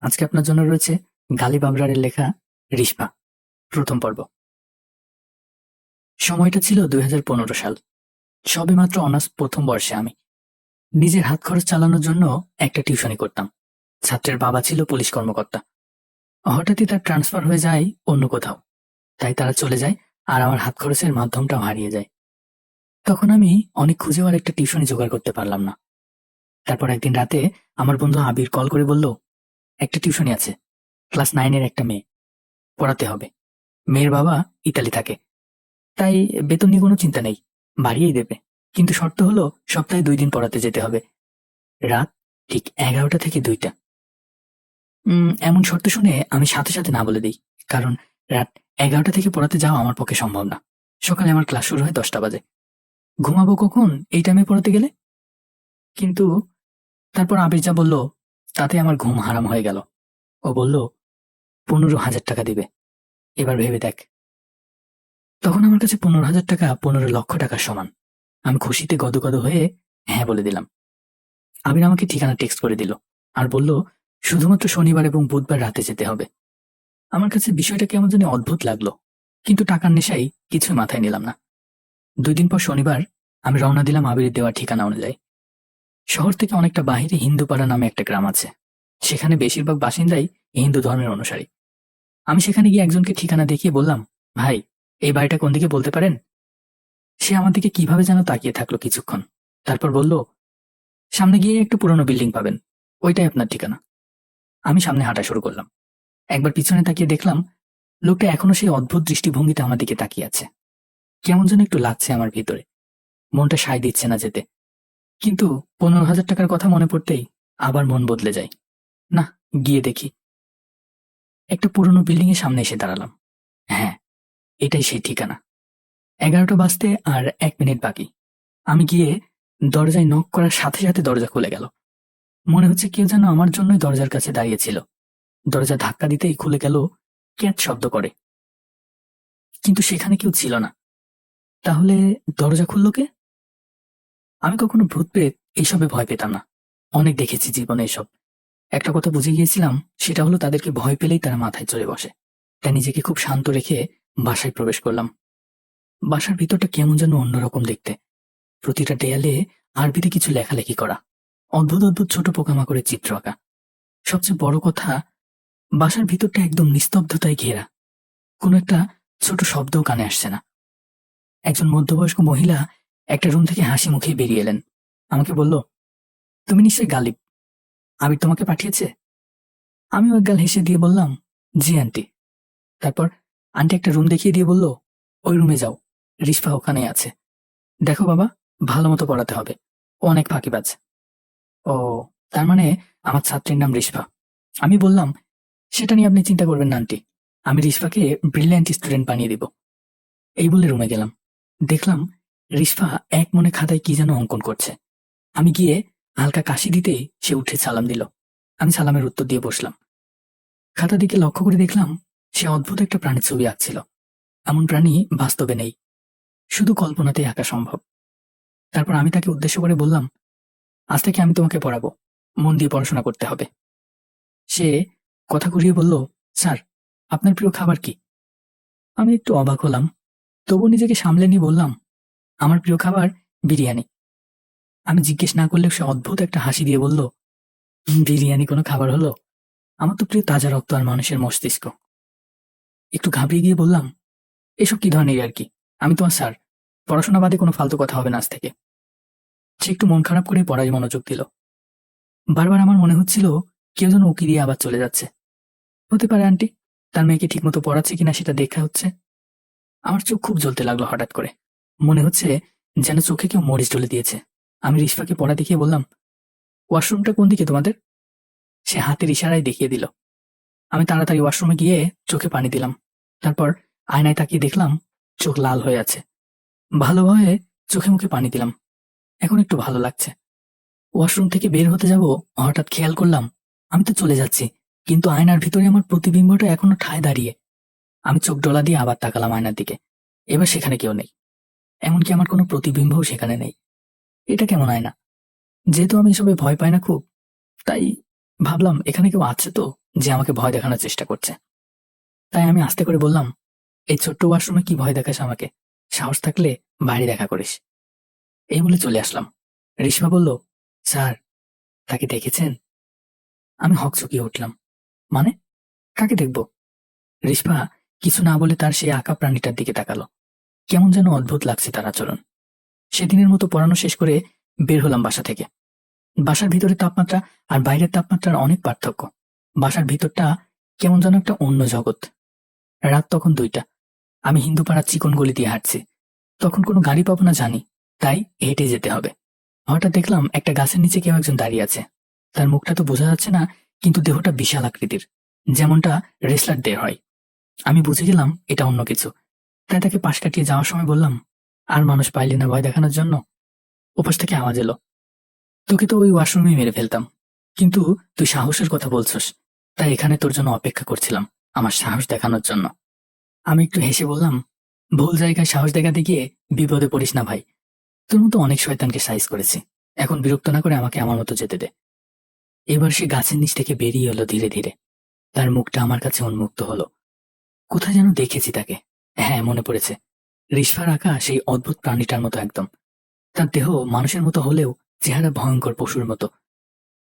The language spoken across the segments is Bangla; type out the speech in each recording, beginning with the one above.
আজকে আপনার জন্য রয়েছে গালিব আবরারের লেখা রিশপা প্রথম পর্ব। সময়টা ছিল 2015 সাল। সবেমাত্র অনার্স প্রথম বর্ষে আমি। নিজের হাত খরচ চালানোর জন্য একটা টিউশনি করতাম। ছাত্রের বাবা ছিল পুলিশ কর্মকর্তা। হঠাৎই তার ট্রান্সফার হয়ে যায় অন্য কোথাও। তাই তারা চলে যায় আর আমার হাত খরচের মাধ্যমটাও হারিয়ে যায়। তখন আমি অনেক খুঁজেও আর একটা টিউশনি জোগাড় করতে পারলাম না। তারপর একদিন রাতে আমার বন্ধু আবির কল করে বলল, একটা টিউশনি আছে, ক্লাস 9-এর একটা মেয়ে, পড়াতে হবে। মেয়ের বাবা ইতালি থাকে, তাই বেতন নিয়ে কোনো চিন্তা নেই, বাড়িয়েই দেবে। কিন্তু শর্ত হলো সপ্তাহে 2 দিন পড়াতে যেতে হবে, রাত ঠিক 11টা থেকে 2টা। এমন শর্ত শুনে আমি সাথে সাথে না বলে দিই, কারণ রাত 11টা থেকে পড়াতে যাওয়া আমার পক্ষে সম্ভব না। সকালে আমার ক্লাস শুরু হয় 10টা বাজে। ঘুমাবো কখন এই টাইমে পড়াতে গেলে? কিন্তু তারপর আবির যা বলল তাতে আমার ঘুম হারাম হয়ে গেল। ও বলল 15,000 টাকা দিবে, এবার ভেবে দেখ। তখন আমার কাছে 15,000 টাকা 15 লক্ষ টাকার সমান। আমি খুশিতে গদগদ হয়ে হ্যাঁ বলে দিলাম। আবির আমাকে ঠিকানা টেক্সট করে দিল আর বলল শুধুমাত্র শনিবার এবং বুধবার রাতে যেতে হবে। আমার কাছে বিষয়টা কেমন জানি অদ্ভুত লাগলো, কিন্তু টাকার নেশায় কিছুই মাথায় নিলাম না। 2 দিন পর শনিবার আমি রওনা দিলাম আবিরের দেওয়া ঠিকানা অনুযায়ী। শহর থেকে অনেকটা বাহিরে হিন্দুপাড়া নামে একটা গ্রাম আছে। সেখানে বেশিরভাগ বাসিন্দাই হিন্দু ধর্মের অনুসারী। আমি সেখানে গিয়ে একজনকে ঠিকানা দেখিয়ে বললাম, ভাই, এই বাড়িটা কোন দিকে বলতে পারেন? সে আমার দিকে কিভাবে যেন তাকিয়ে থাকলো কিছুক্ষণ, তারপর বলল, সামনে গিয়ে একটু পুরনো বিল্ডিং পাবেন, ওইটাই আপনার ঠিকানা। আমি সামনে হাঁটা শুরু করলাম। একবার পিছনে তাকিয়ে দেখলাম লোকটা এখনো সেই অদ্ভুত দৃষ্টিভঙ্গিতে আমার দিকে তাকিয়ে আছে। কেমন যেন একটু লাগছে আমার ভিতরে, মনটা সায় দিচ্ছে না যেতে। কিন্তু 15,000 টাকার কথা মনে পড়তেই আবার মন বদলে যায়। না, গিয়ে দেখি। একটা পুরনো বিল্ডিং এর সামনে এসে দাঁড়ালাম। হ্যাঁ, এটাই সেই ঠিকানা। 11টা বাজতে আর 1 মিনিট বাকি। আমি গিয়ে দরজায় নক করার সাথে সাথে দরজা খুলে গেল। মনে হচ্ছে কেউ যেন আমার জন্যই দরজার কাছে দাঁড়িয়েছিল। দরজা ধাক্কা দিতেই খুলে গেল, ক্যাচ শব্দ করে। কিন্তু সেখানে কেউ ছিল না। তাহলে দরজা খুললো কে? আমি কখনো ভূত প্রেত এইসবে ভয় পেতাম না, অনেক দেখেছি জীবনে এসব। একটা কথা বুঝে গিয়েছিলাম, সেটা হলো তাদেরকে ভয় পেলেই তারা মাথায় চড়ে বসে। তাই নিজেকে খুব শান্ত রেখে বাসায় প্রবেশ করলাম। বাসার ভিতরটা কেমন যেন অন্যরকম দেখতে। প্রতিটা দেয়ালে আরবিতে কিছু লেখালেখি করা, অদ্ভুত অদ্ভুত ছোট পোকামাকড়ের চিত্র আঁকা। সবচেয়ে বড় কথা, বাসার ভিতরটা একদম নিস্তব্ধতায় ঘেরা। কোনো একটা ছোট শব্দও কানে আসছে না। একজন মধ্যবয়স্ক মহিলা একটা রুম থেকে হাসি মুখে বেরিয়ে এলেন। আমাকে বলল, তুমি নিশ্চয়ই গালিব, আবির তোমাকে পাঠিয়েছে। আমিও একগাল হেসে দিয়ে বললাম, জি আন্টি। তারপর আন্টি একটা রুম দেখিয়ে দিয়ে বলল, ওই রুমে যাও, রিশপা ওখানে আছে। দেখো বাবা, ভালো মতো পড়াতে হবে, ও অনেক ফাঁকিবাজ। ও, তার মানে আমার ছাত্রীর নাম রিশপা। আমি বললাম, সেটা নিয়ে আপনি চিন্তা করবেন না আন্টি, আমি রিশপাকে ব্রিলিয়ান্ট স্টুডেন্ট বানিয়ে দিব। এই বলে রুমে গেলাম। দেখলাম রিশপা এক মনে খাতায় কি যেন অঙ্কন করছে। আমি গিয়ে হালকা কাশি দিতেই সে উঠে সালাম দিল। আমি সালামের উত্তর দিয়ে বসলাম। খাতা দিকে লক্ষ্য করে দেখলাম সে অদ্ভুত একটা প্রাণীর ছবি আঁকছিল। এমন প্রাণী বাস্তবে নেই, শুধু কল্পনাতেই আঁকা সম্ভব। তারপর আমি তাকে উদ্দেশ্য করে বললাম, আজ থেকে আমি তোমাকে পড়াবো, মন দিয়ে পড়াশোনা করতে হবে। সে কথা ঘুরিয়ে বলল, স্যার, আপনার প্রিয় খাবার কি? আমি একটু অবাক হলাম, তবু নিজেকে সামলে নিয়ে বললাম, আমার প্রিয় খাবার বিরিয়ানি। আমি জিজ্ঞেস না করলেও সে অদ্ভুত একটা হাসি দিয়ে বলল, বিরিয়ানি কোনো খাবার হলো? আমার তো প্রিয় তাজা রক্ত আর মানুষের মস্তিষ্ক। একটু ঘাবড়িয়ে গিয়ে বললাম, এসব কি ধরনের আর কি, আমি তোমার স্যার, পড়াশোনা বাদে কোনো ফালতু কথা হবে না আজ থেকে। সে একটু মন খারাপ করে পড়ায় মনোযোগ দিল। বারবার আমার মনে হচ্ছিল কেউ যেন উকি দিয়ে আবার চলে যাচ্ছে। হতে পারে আন্টি তার মেয়েকে ঠিকমতো পড়াচ্ছে কিনা সেটা দেখা হচ্ছে। আমার চোখ খুব জ্বলতে লাগলো হঠাৎ করে। মনে হচ্ছে যেন চোখে কেউ মরিচ ঢেলে দিয়েছে। আমি রিশফাকে পড়া দেখিয়ে বললাম, ওয়াশরুমটা কোন দিকে তোমাদের? সে হাতের ইশারায় দেখিয়ে দিল। আমি তাড়াতাড়ি ওয়াশরুমে গিয়ে চোখে পানি দিলাম। তারপর আয়নায় তাকিয়ে দেখলাম চোখ লাল হয়ে আছে। ভালোভাবে চোখে মুখে পানি দিলাম। এখন একটু ভালো লাগছে। ওয়াশরুম থেকে বের হতে যাব, হঠাৎ খেয়াল করলাম আমি তো চলে যাচ্ছি, কিন্তু আয়নার ভিতরে আমার প্রতিবিম্বটা এখনো ঠায় দাঁড়িয়ে। আমি চোখ ডোলা দিয়ে আবার তাকালাম আয়নার দিকে। এবার সেখানে কেউ নেই, এমনকি আমার কোনো প্রতিবিম্বও সেখানে নেই। এটা কেমন আয়না? যেহেতু আমি এসবে ভয় পাই না খুব, তাই ভাবলাম এখানে কেউ আছে তো, যে আমাকে ভয় দেখানোর চেষ্টা করছে। তাই আমি আস্তে করে বললাম, এই ছোট্ট ওয়াশরুমে কি ভয় দেখাস আমাকে? সাহস থাকলে বাইরে দেখা করিস। এই বলে চলে আসলাম। রিশমা বলল, স্যার, তাকে দেখেছেন? আমি হকচকিয়ে উঠলাম। মানে, কাকে দেখব? রিশমা কিছু না বলে তার সেই আঁকা প্রাণীটার দিকে তাকালো। কেমন যেন অদ্ভুত লাগছে তার আচরণ। সেদিনের মতো পড়ানো শেষ করে বের হলাম বাসা থেকে। বাসার ভিতরের তাপমাত্রা আর বাইরের তাপমাত্রার অনেক পার্থক্য। বাসার ভিতরটা কেমন যেন একটা অন্য জগৎ। রাত তখন 2টা। আমি হিন্দুপাড়ার চিকন গলি দিয়ে হাঁটছি। তখন কোনো গাড়ি পাবো না জানি, তাই হেঁটে যেতে হবে। হঠাৎ দেখলাম একটা গাছের নিচে কেউ একজন দাঁড়িয়ে আছে। তার মুখটা তো বোঝা যাচ্ছে না, কিন্তু দেহটা বিশাল আকৃতির, যেমনটা রেসলারদের হয়। আমি বুঝে গেলাম এটা অন্য কিছু, তাই তাকে পাশ কাটিয়ে যাওয়ার সময় বললাম, আর মানুষ পাইলি না ভয় দেখানোর জন্য? ওপাশ থেকে আওয়াজ এলো, তোকে তো ওই ওয়াশরুমে মেরে ফেলতাম, কিন্তু তুই সাহসের কথা বলছস, তাই এখানে তোর জন্য অপেক্ষা করছিলাম, আমার সাহস দেখানোর জন্য। আমি একটু হেসে বললাম, ভুল জায়গায় সাহস দেখাতে গিয়ে বিপদে পড়িস না ভাই। তোর মতো অনেক শয়তানকে সাইজ করেছি, এখন বিরক্ত না করে আমাকে আমার মতো যেতে দে। এবার সে গাছের নিচ থেকে বেরিয়ে এলো ধীরে ধীরে। তার মুখটা আমার কাছে উন্মুক্ত হলো। কোথায় যেন দেখেছি তাকে। হ্যাঁ, মনে পড়েছে। রিশফার আঁকা সেই অদ্ভুত প্রাণীটার মতো একদম। তার দেহ মানুষের মতো হলেও চেহারা ভয়ঙ্কর পশুর মতো।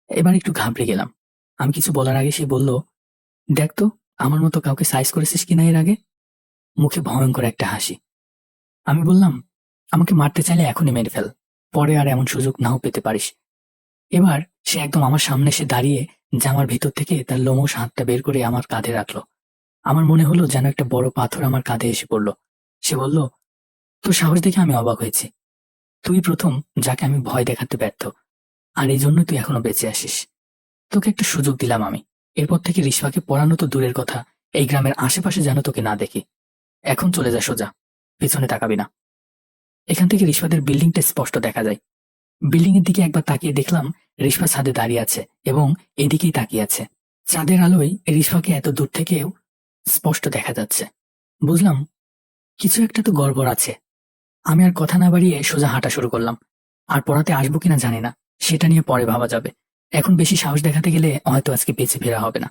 এবার একটু ঘাবড়ে গেলাম। আমি কিছু বলার আগে সে বলল, দেখ তো আমার মতো কাউকে সাইজ করেছিস কিনা এর আগে। মুখে ভয়ঙ্কর একটা হাসি। আমি বললাম, আমাকে মারতে চাইলে এখনই মেরে ফেল, পরে আর এমন সুযোগ নাও পেতে পারিস। এবার সে একদম আমার সামনে এসে দাঁড়িয়ে জামার ভিতর থেকে তার লোমশ হাতটা বের করে আমার কাঁধে রাখলো। আমার মনে হলো যেন একটা বড় পাথর আমার কাঁধে এসে পড়ল। সে বলল, তোর সাহস দেখে আমি অবাক হয়েছি। তুই প্রথম যাকে আমি ভয় দেখাতে ব্যর্থ, আর এই জন্য তুই এখনো বেঁচে আসিস। তোকে একটা সুযোগ দিলাম আমি। এরপর থেকে রিশফাকে পড়ানো তো দূরের কথা, এই গ্রামের আশেপাশে যেন তোকে না দেখি। এখন চলে যা সোজা, পিছনে তাকাবি না। এখান থেকে রিশফাদের বিল্ডিংটা স্পষ্ট দেখা যায়। বিল্ডিং এর দিকে একবার তাকিয়ে দেখলাম রিশফা ছাদে দাঁড়িয়ে আছে এবং এদিকেই তাকিয়ে আছে। চাঁদের আলোয় রিশফাকে এত দূর থেকেও স্পষ্ট দেখা যাচ্ছে। বুঝলাম কিছু একটা তো গড়বড় আছে। আমি আর কথা না বাড়িয়ে সোজা হাঁটা শুরু করলাম। আর পড়াতে আসবো কিনা জানি না, সেটা নিয়ে পরে ভাবা যাবে। এখন বেশি সাহস দেখাতে গেলে হয়তো আজকে বেঁচে ফেরা হবে না।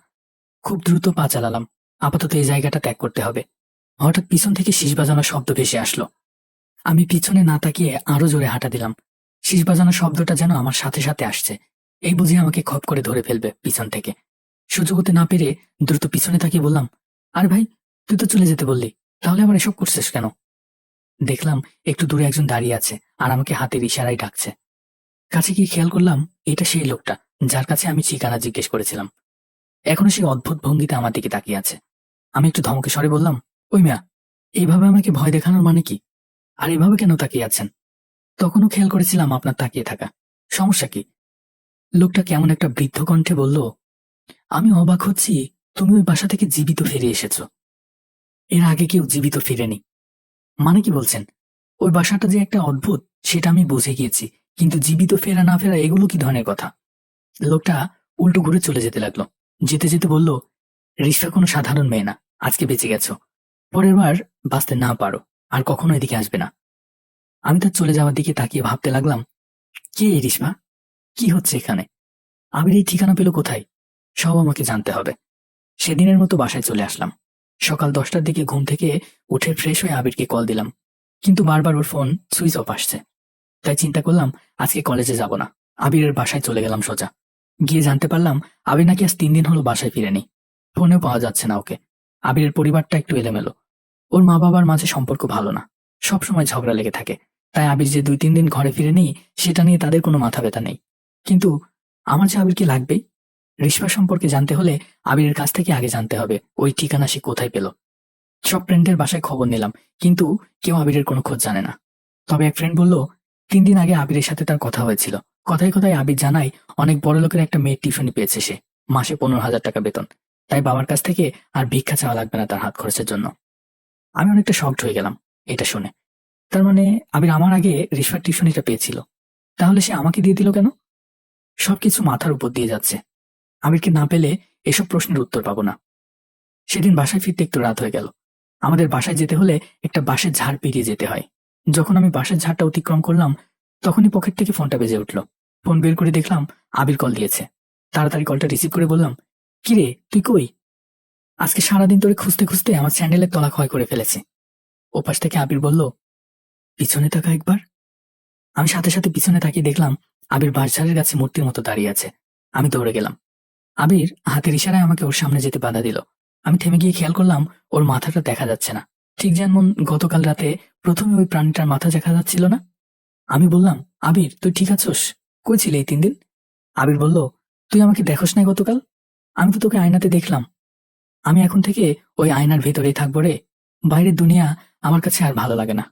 খুব দ্রুত পা চালালাম। আপাতত এই জায়গাটা ত্যাগ করতে হবে। হঠাৎ পিছন থেকে শীষ বাজানোর শব্দ ভেসে আসলো। আমি পিছনে না তাকিয়ে আরো জোরে হাঁটা দিলাম। শীষ বাজানোর শব্দটা যেন আমার সাথে সাথে আসছে। এই বুঝে আমাকে খপ করে ধরে ফেলবে পিছন থেকে। সুযোগ হতে না পেরে দ্রুত পিছনে তাকিয়ে বললাম, আরে ভাই, তুই তো চলে যেতে বললি, তাহলে আবার এসব করছিস কেন? দেখলাম একটু দূরে একজন দাঁড়িয়ে আছে আর আমাকে হাতের ইশারায় ডাকছে। কাছে গিয়ে খেয়াল করলাম এটা সেই লোকটা যার কাছে আমি ঠিকানা জিজ্ঞেস করেছিলাম। এখনো সেই অদ্ভুত ভঙ্গিতে আমার দিকে তাকিয়ে আছে। আমি একটু ধমকে স্বরে বললাম, ওই মিয়া, এইভাবে আমাকে ভয় দেখানোর মানে কি? আর এভাবে কেন তাকিয়ে আছেন? তখনও খেয়াল করেছিলাম আপনার তাকিয়ে থাকা। সমস্যা কি? লোকটা কেমন একটা বৃদ্ধ কণ্ঠে বলল, আমি অবাক হচ্ছি তুমি ওই বাসা থেকে জীবিত ফিরে এসেছো। এর আগে কেউ জীবিত ফিরেনি। মানে কি বলছেন? ওই বাসাটা যে একটা অদ্ভুত সেটা আমি বুঝে গিয়েছি, কিন্তু জীবিত ফেরা না ফেরা এগুলো কি ধরনের কথা? লোকটা উল্টো ঘুরে চলে যেতে লাগলো। যেতে যেতে বলল, রিশফা কোনো সাধারণ মেয়ে না, আজকে বেঁচে গেছো। পরের বার বাঁচতে না পারো আর কখনো এদিকে আসবে না। আমি তার চলে যাওয়ার দিকে তাকিয়ে ভাবতে লাগলাম, কে এই রিশমা? কি হচ্ছে এখানে? আবির এই ঠিকানা পেল কোথায়? সব আমাকে জানতে হবে। সেদিনের মতো বাসায় চলে আসলাম। সকাল 10টার দিকে ঘুম থেকে উঠে ফ্রেশ হয়ে আবিরকে কল দিলাম, কিন্তু বারবার ওর ফোন সুইচ অফ আসছে। তাই চিন্তা করলাম আজকে কলেজে যাব না, আবিরের বাসায় চলে গেলাম সোজা। গিয়ে জানতে পারলাম আবির নাকি আজ 3 দিন হলো বাসায় ফিরেনি। ফোনেও পাওয়া যাচ্ছে না ওকে। আবিরের পরিবারটা একটু এলোমেলো। ওর মা বাবার মাঝে সম্পর্ক ভালো না, সব সময় ঝগড়া লেগে থাকে। তাই আবির যে 2-3 দিন ঘরে ফিরেনি সেটা নিয়ে তাদের কোনো মাথা ব্যথা নেই। কিন্তু আমার যে আবিরকে লাগবেই। রিশপা সম্পর্কে জানতে হলে আবিরের কাছ থেকে আগে জানতে হবে ওই ঠিকানা সে কোথায় পেল। সব ফ্রেন্ডদের বাসায় খবর নিলাম, কিন্তু কেউ আবিরের কোনো খোঁজ জানে না। তবে এক ফ্রেন্ড বলল 3 দিন আগে আবিরের সাথে তার কথা হয়েছিল। কথায় কথায় আবির জানায় অনেক বড় লোকের একটা মেয়ের টিউশনি পেয়েছে সে, মাসে 15,000 টাকা বেতন। তাই বাবার কাছ থেকে আর ভিক্ষা চাওয়া লাগবে না তার হাত খরচের জন্য। আমি অনেকটা শকড হয়ে গেলাম এটা শুনে। তার মানে আবির আমার আগে রিশপার টিউশনিটা পেয়েছিল, তাহলে সে আমাকে দিয়ে দিল কেন? সবকিছু মাথার উপর দিয়ে যাচ্ছে। আবিরকে না পেলে এসব প্রশ্নের উত্তর পাবো না। সেদিন বাসায় ফিরতে একটু রাত হয়ে গেল। আমাদের বাসায় যেতে হলে একটা বাঁশের ঝাড় পেরিয়ে যেতে হয়। যখন আমি বাঁশের ঝাড়টা অতিক্রম করলাম তখনই পকেট থেকে ফোনটা বেজে উঠল। ফোন বের করে দেখলাম আবির কল দিয়েছে। তাড়াতাড়ি কলটা রিসিভ করে বললাম, কিরে তুই কই? আজকে সারাদিন ধরে খুঁজতে খুঁজতে আমার স্যান্ডেলের তলা ক্ষয় করে ফেলেছে। ওপাশ থেকে আবির বলল, পিছনে তাকা একবার। আমি সাথে সাথে পিছনে তাকিয়ে দেখলাম আবির বাঁশঝাড়ের কাছে মূর্তির মতো দাঁড়িয়ে আছে। আমি দৌড়ে গেলাম। আবির হাতের ইশারায় আমাকে ওর সামনে যেতে বাধা দিল। আমি থেমে গিয়ে খেয়াল করলাম ওর মাথাটা দেখা যাচ্ছে না, ঠিক যেমন গতকাল রাতে প্রথমে ওই প্রাণীটার মাথা দেখা যাচ্ছিল না। আমি বললাম, আবির তুই ঠিক আছোস? কই ছিলি এই 3 দিন? আবির বলল, তুই আমাকে দেখোস নাই গতকাল? আমি তো তোকে আয়নাতে দেখলাম। আমি এখন থেকে ওই আয়নার ভেতরেই থাকবো রে। বাইরের দুনিয়া আমার কাছে আর ভালো লাগে না।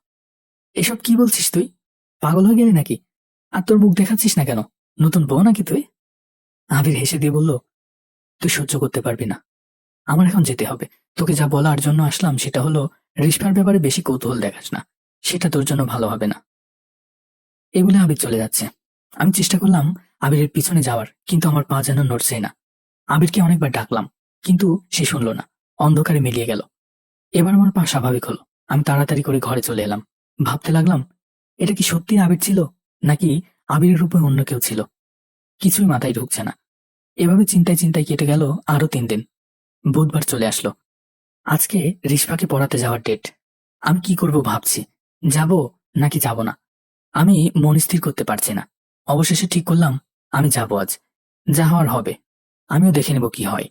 এসব কি বলছিস তুই? পাগল হয়ে গেলি নাকি? আর তোর মুখ দেখাচ্ছিস না কেন? নতুন বউ নাকি তুই? আবির হেসে দিয়ে বলল, তুই সহ্য করতে পারবি না। আমার এখন যেতে হবে। তোকে যা বলার জন্য আসলাম সেটা হলো, রিস্পার ব্যাপারে বেশি কৌতূহল দেখাস না। সেটা তোর জন্য ভালো হবে না। এই বলে আবির চলে যাচ্ছে। আমি চেষ্টা করলাম আবিরের পিছনে যাওয়ার, কিন্তু আমার পা যেন নড়ছেই না। আবিরকে অনেকবার ডাকলাম, কিন্তু সে শুনল না। অন্ধকারে মিলিয়ে গেল। এবার আমার পা স্বাভাবিক হলো। আমি তাড়াতাড়ি করে ঘরে চলে এলাম। ভাবতে লাগলাম, এটা কি সত্যি আবির ছিল, নাকি আবিরের রূপে অন্য কেউ ছিল? কিছুই মাথায় ঢুকছে না। এভাবে চিন্তায় চিন্তায় কেটে গেল আরো 3 দিন। বুধবার চলে আসলো। আজকে রিস্পাকে পড়াতে যাওয়ার ডেট। আমি কি করব ভাবছি, যাব নাকি যাব না। আমি মন স্থির করতে পারছি না। অবশেষে ঠিক করলাম আমি যাব আজ। যা হওয়ার হবে। আমিও দেখে নেব কি হয়।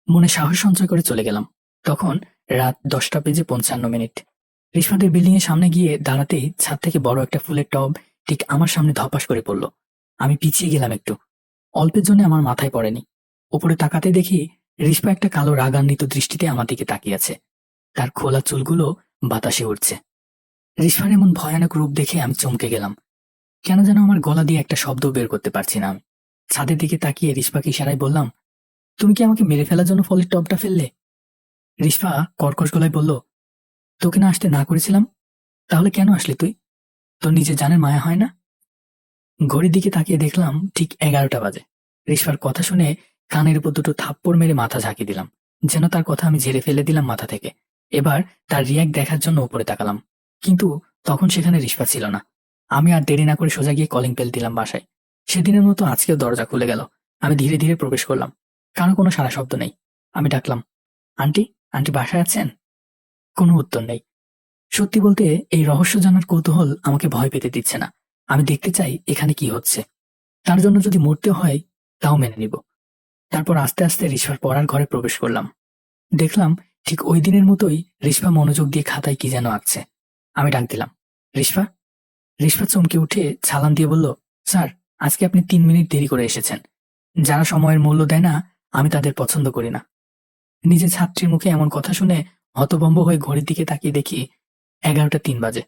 মনে সাহস সঞ্চয় করে চলে গেলাম। তখন রাত 10:55। রিস্পাদের বিল্ডিং এর সামনে গিয়ে দাঁড়াতেই ছাদ থেকে বড় একটা ফুলের টব ঠিক আমার সামনে ধপাস করে পড়ল। আমি পিছিয়ে গেলাম একটু। অল্পের জন্য আমার মাথায় পড়েনি। উপরে তাকাতে দেখি রিস্পা একটা কালো রাগান্বিত দৃষ্টিতে আমার দিকে তাকিয়ে আছে। তার খোলা চুলগুলো বাতাসে উড়ছে। রিস্পার এমন ভয়ানক রূপ দেখে আমি চমকে গেলাম। কেন যেন আমার গলা দিয়ে একটা শব্দ বের করতে পারছি না আমি। ছাদের দিকে তাকিয়ে রিস্পাকে ইশারায় বললাম, তুমি কি আমাকে মেরে ফেলার জন্য ফলের টবটা ফেললে? রিস্পা কর্কশ গলায় বলল, তোকে না আসতে না করেছিলাম? তাহলে কেন আসলি তুই? তোর নিজের জানের মায়া হয় না? ঘড়ির দিকে তাকিয়ে দেখলাম ঠিক 11টা বাজে। রিস্পার কথা শুনে কানের উপর দুটো থাপ্পড় মেরে মাথা ঝাঁকি দিলাম, যেন তার কথা আমি ঝেড়ে ফেলে দিলাম মাথা থেকে। এবার তার রিয়াক্ট দেখার জন্য উপরে তাকালাম, কিন্তু তখন সেখানে রিস্পা ছিল না। আমি আর দেরি না করে সোজা গিয়ে কলিং বেল দিলাম বাসায়। সেদিনের মতো আজকেও দরজা খুলে গেল। আমি ধীরে ধীরে প্রবেশ করলাম। কারো কোনো সাড়া শব্দ নেই। আমি ডাকলাম, আন্টি, আন্টি বাসায় আছেন? কোনো উত্তর নেই। সত্যি বলতে এই রহস্য জানার কৌতূহল আমাকে ভয় পেতে দিচ্ছে না। আমি দেখতে চাই এখানে কি হচ্ছে। তার জন্য যদি মরতে হয় তাও মেনে নিব। তারপর আস্তে আস্তে রিস্পার পড়ার ঘরে প্রবেশ করলাম। দেখলাম ঠিক ওই দিনের মতোই রিস্পা মনোযোগ দিয়ে খাতায় কি যেন আঁকছে। আমি ডাক দিলাম, রিস্পা। রিস্পা চমকে উঠে সালাম দিয়ে বলল, স্যার, আজকে আপনি 3 মিনিট দেরি করে এসেছেন। যারা সময়ের মূল্য দেয় না, আমি তাদের পছন্দ করি না। নিজের ছাত্রীর মুখে এমন কথা শুনে হতভম্ব হয়ে ঘড়ির দিকে তাকিয়ে দেখি 11টা 3 বাজে।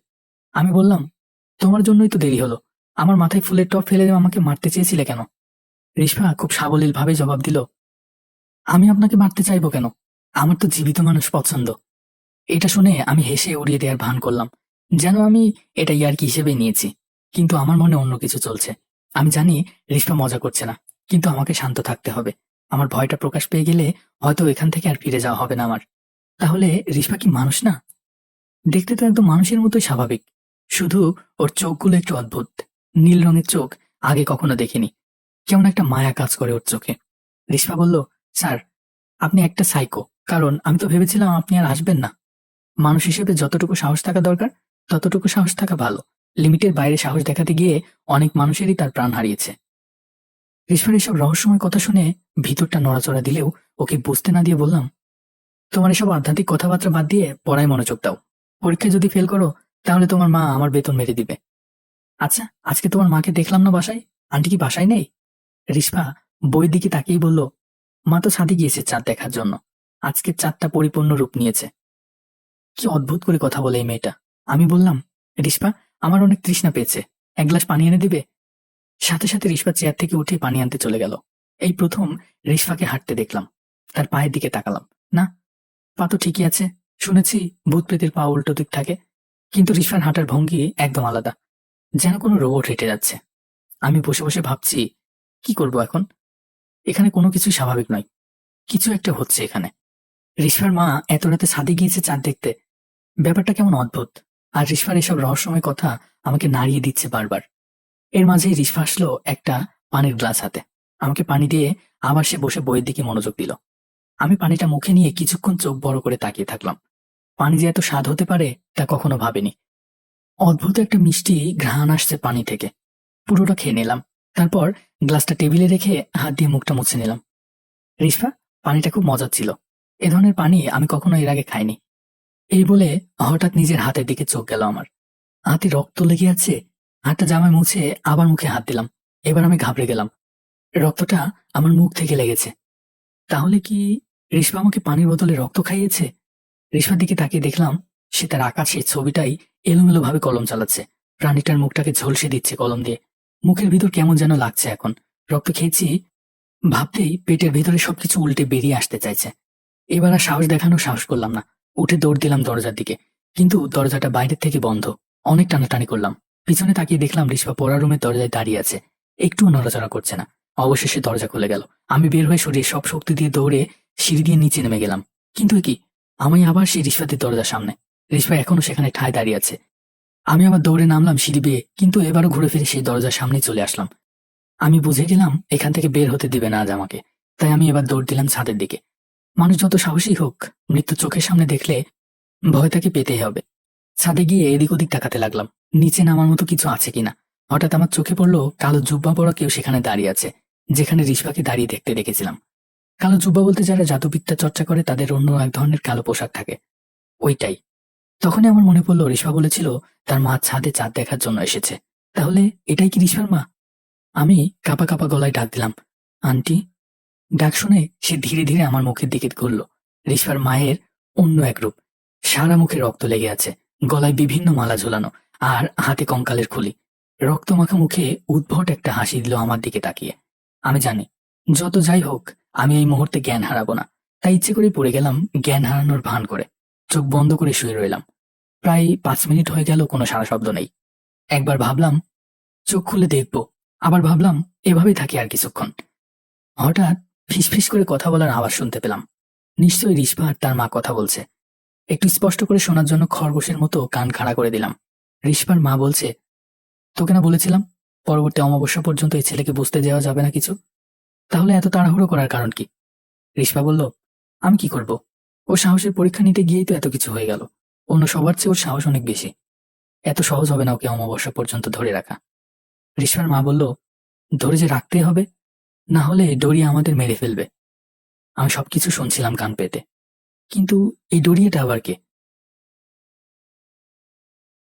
আমি বললাম, তোমার জন্যই তো দেরি হলো। আমার মাথায় ফুলের টব ফেলে আমাকে মারতে চেয়েছিলে কেন? রিস্পা খুব সাবলীল ভাবে জবাব দিল, আমি আপনাকে মারতে চাইবো কেন? আমার তো জীবিত মানুষ পছন্দ। এটা শুনে আমি হেসে উড়িয়ে দেওয়ার ভান করলাম, যেন আমি এটা ইয়ার্কি হিসেবে নিয়েছি। কিন্তু আমার মনে অন্য কিছু চলছে। আমি জানি রিস্পা মজা করছে না, কিন্তু আমাকে শান্ত থাকতে হবে। আমার ভয়টা প্রকাশ পেয়ে গেলে হয়তো এখান থেকে আর ফিরে যাওয়া হবে না আমার। তাহলে রিস্পা কি মানুষ না? দেখতে তো একদম মানুষের মতোই স্বাভাবিক। শুধু ওর চোখগুলো একটু অদ্ভুত। নীল রঙের চোখ, আগে কখনো দেখিনি। কেমন একটা মায়া কাজ করে ওর চোখে। রিস্পা বলল, স্যার, আপনি একটা সাইকো। কারণ আমি তো ভেবেছিলাম আপনি আর আসবেন না। মানুষ হিসেবে যতটুকু সাহস থাকা দরকার ততটুকু সাহস থাকা ভালো। লিমিটের বাইরে সাহস দেখাতে গিয়ে অনেক মানুষেরই তার প্রাণ হারিয়েছে। রিস্পার এসব রহস্যময় কথা শুনে ভিতরটা নড়াচড়া দিলেও ওকে বুঝতে না দিয়ে বললাম, তোমার এসব আধ্যাত্মিক কথাবার্তা বাদ দিয়ে পড়ায় মনোযোগ দাও। পরীক্ষায় যদি ফেল করো তাহলে তোমার মা আমার বেতন মেরে দিবে। আচ্ছা, আজকে তোমার মাকে দেখলাম না বাসায়। আন্টি কি বাসায় নেই? রিস্পা বইয়ের দিকে তাকিয়ে বলল, মা তো ছাদে গিয়েছে চাঁদ দেখার জন্য। আজকে চাঁদটা পরিপূর্ণ রূপ নিয়েছে। কি অদ্ভুত করে কথা বলে এই মেয়েটা। আমি বললাম, রিস্পা, আমার অনেক তৃষ্ণা পেয়েছে, এক গ্লাস পানি এনে দিবে? সাথে সাথে রিস্পা চেয়ার থেকে উঠে পানি আনতে চলে গেল। এই প্রথম রিস্পাকে হাঁটতে দেখলাম। তার পায়ের দিকে তাকালাম। না, পা তো ঠিকই আছে। শুনেছি ভূত প্রেতের পা উল্টো দিক থাকে, কিন্তু রিস্পার হাঁটার ভঙ্গি একদম আলাদা, যেন কোনো রোবট হেঁটে যাচ্ছে। আমি বসে বসে ভাবছি, কি করব এখন? এখানে কোনো কিছু স্বাভাবিক নয়। কিছু একটা হচ্ছে এখানে। রিস্পার মা এত রাতে ছাদে গিয়েছে চাঁদ দেখতে। ব্যাপারটা কেমন অদ্ভুত। আর রিস্পার এসব রহস্যময় কথা আমাকে নাড়িয়ে দিচ্ছে বারবার। এর মাঝেই রিস্পা আসলো একটা পানির গ্লাস হাতে। আমাকে পানি দিয়ে আবার সে বসে বইয়ের দিকে মনোযোগ দিল। আমি পানিটা মুখে নিয়ে কিছুক্ষণ চোখ বড় করে তাকিয়ে থাকলাম। পানি যে এত স্বাদ হতে পারে তা কখনো ভাবিনি। অদ্ভুত একটা মিষ্টি ঘ্রাণ আসছে পানি থেকে। পুরোটা খেয়ে নিলাম। তারপর গ্লাসটা টেবিলে রেখে হাত দিয়ে মুখটা মুছে নিলাম। রিস্পা, পানিটা খুব মজার ছিল। এ ধরনের পানি আমি কখনো এর আগে খাইনি। এই বলে হঠাৎ নিজের হাতের দিকে চোখ গেল আমার। হাতে রক্ত লেগে আছে। হাতটা জামায় মুছে আবার মুখে হাত দিলাম। এবার আমি ঘাবড়ে গেলাম। রক্তটা আমার মুখ থেকে লেগেছে। তাহলে কি রিস্পা আমাকে পানির বোতলে রক্ত খাইয়েছে? রিস্পার দিকে তাকিয়ে দেখলাম সে তার আঁকা সেই ছবিটাই এলোমেলো ভাবে কলম চালাচ্ছে। প্রাণীটার মুখটাকে ঝলসে দিচ্ছে কলম দিয়ে। মুখের ভিতর কেমন যেন লাগছে এখন। রক্ত খেয়েছি ভাবতেই পেটের ভিতরে সবকিছু উল্টে বেরিয়ে আসতে চাইছে। এবার আর সাহস করলাম না। উঠে দৌড় দিলাম দরজার দিকে। কিন্তু দরজাটা বাইরের থেকে বন্ধ। অনেক টানাটানি করলাম। পিছনে তাকিয়ে দেখলাম রিস্পা পড়ার রুমের দরজায় দাঁড়িয়ে আছে। একটুও নড়াচড়া করছে না। অবশেষে দরজা খুলে গেল। আমি বের হয়ে সরিয়ে সব শক্তি দিয়ে দৌড়ে সিঁড়ি দিয়ে নিচে নেমে গেলাম। কিন্তু এ কি, আমি আবার সেই রিস্পাদের দরজার সামনে। রিস্পা এখনো সেখানে ঠায় দাঁড়িয়ে আছে। আমি আবার দৌড়ে নামলাম সিঁড়ি বেয়ে, কিন্তু এবারও ঘুরে ফিরে সেই দরজার সামনে চলে আসলাম। আমি বুঝে গেলাম এখান থেকে বের হতে দিবে না আজ আমাকে। তাই আমি এবার দৌড় দিলাম ছাদের দিকে। মানুষ যত সাহসী হোক, মৃত্যু চোখের সামনে দেখলে ভয় তাকে পেতেই হবে। ছাদে গিয়ে এদিক ওদিক তাকাতে লাগলাম, নিচে নামার মতো কিছু আছে কিনা। হঠাৎ আমার চোখে পড়লো কালো জুব্বা পরা কেউ সেখানে দাঁড়িয়ে আছে, যেখানে রিস্পাকে দাঁড়িয়ে দেখতে দেখেছিলাম। কালো জুব্বা বলতে যারা জাদুবিদ্যা চর্চা করে তাদের অন্য এক ধরনের কালো পোশাক থাকে, ওইটাই। তখনই আমার মনে পড়লো রিস্পা বলেছিল তার মা ছাদে চাঁদ দেখার জন্য এসেছে। তাহলে এটাই কি রিস্পার মা? আমি কাঁপা কাঁপা গলায় ডাক দিলাম, আন্টি। ডাক শুনে সে ধীরে ধীরে আমার মুখের দিকে ঘুরল। রিস্পার মায়ের অন্য এক রূপ। সারা মুখে রক্ত লেগে আছে, গলায় বিভিন্ন মালা ঝোলানো, আর হাতে কঙ্কালের খুলি। রক্তমাখা মুখে উদ্ভট একটা হাসি দিল আমার দিকে তাকিয়ে। আমি জানি যত যাই হোক আমি এই মুহূর্তে জ্ঞান হারাবো না। তাই ইচ্ছে করে পড়ে গেলাম জ্ঞান হারানোর ভান করে। চোখ বন্ধ করে শুয়ে রইলাম। প্রায় 5 মিনিট হয়ে গেল, কোনো সাড়া শব্দ নেই। একবার ভাবলাম চোখ খুলে দেখব, আবার ভাবলাম এভাবেই থাকি আর কিছুক্ষণ। হঠাৎ ফিসফিস করে কথা বলার আওয়াজ শুনতে পেলাম। নিশ্চয়ই রিস্পা আর তার মা কথা বলছে। একটু স্পষ্ট করে শোনার জন্য খরগোশের মতো কান খাড়া করে দিলাম। রিস্পার মা বলছে, তোকে না বলেছিলাম পরবর্তী অমাবস্যা পর্যন্ত এই ছেলেকে বুঝতে দেওয়া যাবে না কিছু? তাহলে এত তাড়াহুড়ো করার কারণ কি? রিস্পা বলল, আমি কি করব? ওর সাহসের পরীক্ষা নিতে গিয়েই তো এত কিছু হয়ে গেল। অন্য সবার চেয়ে ওর সাহস অনেক বেশি। এত সহজ হবে না ওকে অমাবস্যা পর্যন্ত ধরে রাখা। রিস্পার মা বলল, ধরে যে রাখতে হবে, না হলে ডরিয়া আমাদের মেরে ফেলবে। আমি সবকিছু শুনছিলাম কান পেতে। কিন্তু এই ডরিয়াটা আবার কে?